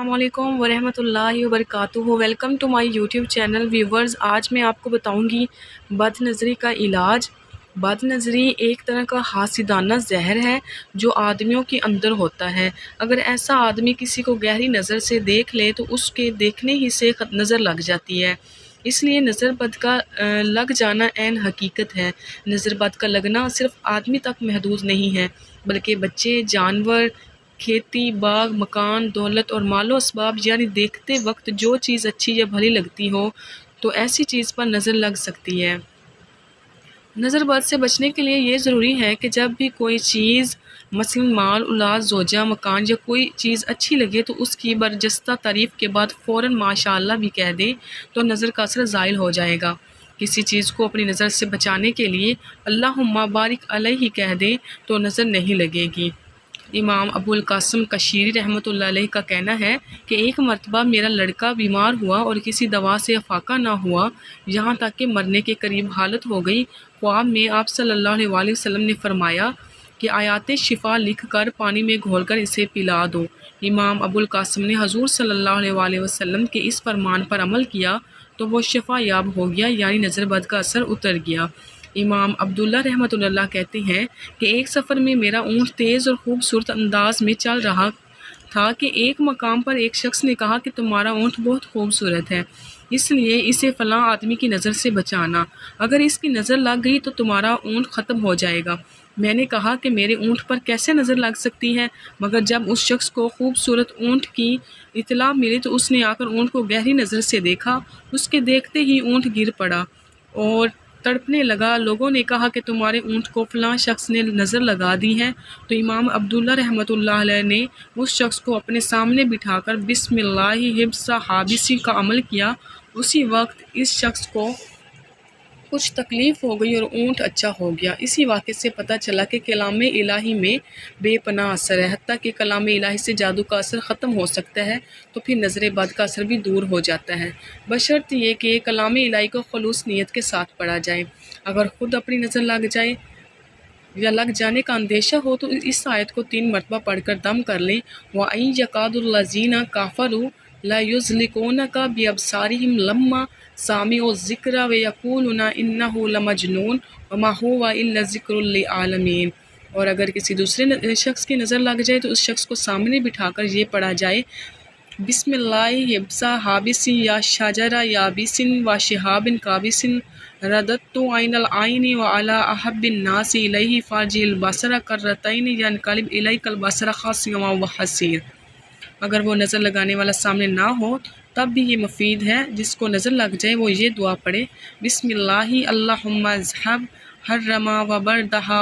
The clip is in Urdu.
السلام علیکم ورحمۃ اللہ وبرکاتہ۔ Welcome to my YouTube channel viewers. آج میں آپ کو بتاؤں گی بد نظری کا علاج۔ بد نظری ایک طرح کا حاسدانہ زہر ہے جو آدمیوں کے اندر ہوتا ہے۔ اگر ایسا آدمی کسی کو گہری نظر سے دیکھ لے تو اس کے دیکھنے ہی سے نظر لگ جاتی ہے۔ اس لیے نظر بد کا لگ جانا عین حقیقت ہے۔ نظر بد کا لگنا صرف آدمی تک محدود نہیں ہے بلکہ بچے، جانور، کھیتی، باغ، مکان، دولت اور مال و اسباب، یعنی دیکھتے وقت جو چیز اچھی یا بھلی لگتی ہو تو ایسی چیز پر نظر لگ سکتی ہے۔ نظر بد سے بچنے کے لیے یہ ضروری ہے کہ جب بھی کوئی چیز مثلا مال، اولاد، زوجہ، مکان یا کوئی چیز اچھی لگے تو اس کی برجستہ تعریف کے بعد فوراً ماشاء اللہ بھی کہہ دے تو نظر کا اثر زائل ہو جائے گا۔ کسی چیز کو اپنی نظر سے بچانے کے لیے اللہم بارک علیہ کہہ دیں تو نظر نہیں لگے گی۔ امام ابو القاسم کشیری رحمۃ اللہ علیہ کا کہنا ہے کہ ایک مرتبہ میرا لڑکا بیمار ہوا اور کسی دوا سے افاقہ نہ ہوا، یہاں تک کہ مرنے کے قریب حالت ہو گئی۔ خواب میں آپ صلی اللہ علیہ وسلم نے فرمایا کہ آیات شفا لکھ کر پانی میں گھول کر اسے پلا دو۔ امام ابو القاسم نے حضور صلی اللہ علیہ وسلم کے اس فرمان پر عمل کیا تو وہ شفا یاب ہو گیا، یعنی نظر بد کا اثر اتر گیا۔ امام عبداللہ رحمۃ اللہ کہتے ہیں کہ ایک سفر میں میرا اونٹ تیز اور خوبصورت انداز میں چل رہا تھا کہ ایک مقام پر ایک شخص نے کہا کہ تمہارا اونٹ بہت خوبصورت ہے، اس لیے اسے فلاں آدمی کی نظر سے بچانا، اگر اس کی نظر لگ گئی تو تمہارا اونٹ ختم ہو جائے گا۔ میں نے کہا کہ میرے اونٹ پر کیسے نظر لگ سکتی ہے، مگر جب اس شخص کو خوبصورت اونٹ کی اطلاع ملی تو اس نے آ کر اونٹ کو گہری نظر سے دیکھا، اس کے دیکھتے ہی اونٹ گر پڑا اور تڑپنے لگا۔ لوگوں نے کہا کہ تمہارے اونٹ کو فلاں شخص نے نظر لگا دی ہے، تو امام عبداللہ رحمۃ اللہ علیہ نے اس شخص کو اپنے سامنے بٹھا کر بسم اللہ حبس حابسی کا عمل کیا۔ اسی وقت اس شخص کو کچھ تکلیف ہو گئی اور اونٹ اچھا ہو گیا۔ اسی واقعے سے پتہ چلا کہ کلام الہی میں بے پناہ اثر ہے، حتیٰ کہ کلام الہی سے جادو کا اثر ختم ہو سکتا ہے تو پھر نظر بد کا اثر بھی دور ہو جاتا ہے، بشرط یہ کہ کلام الہی کو خلوص نیت کے ساتھ پڑھا جائے۔ اگر خود اپنی نظر لگ جائے یا لگ جانے کا اندیشہ ہو تو اس آیت کو 3 مرتبہ پڑھ کر دم کر لیں۔ وَإِن يَكَادُ الَّذِينَ كَفَرُوا لَيُزْلِقُونَكَ بِأَبْصَارِهِمْ لَمَّا سَمِعُوا الذِّكْرَ وَيَقُولُونَ إِنَّهُ لَمَجْنُونٌ وَمَا هُوَ إِلَّا ذِكْرٌ لِّلْعَالَمِينَ۔ اور اگر کسی دوسرے شخص کی نظر لگ جائے تو اس شخص کو سامنے بٹھا کر یہ پڑھا جائے بسم اللہ حبس حابس یا شجر یابس و شہاب کابس رددت عین العین وعلی احب الناس الیہ فارجع البصر کرتین ینقلب الیک البصر خاسئا وهو حسیر۔ اگر وہ نظر لگانے والا سامنے نہ ہو تب بھی یہ مفید ہے، جس کو نظر لگ جائے وہ یہ دعا پڑھے بسم اللہ اللہم اذھب حرما و بردہا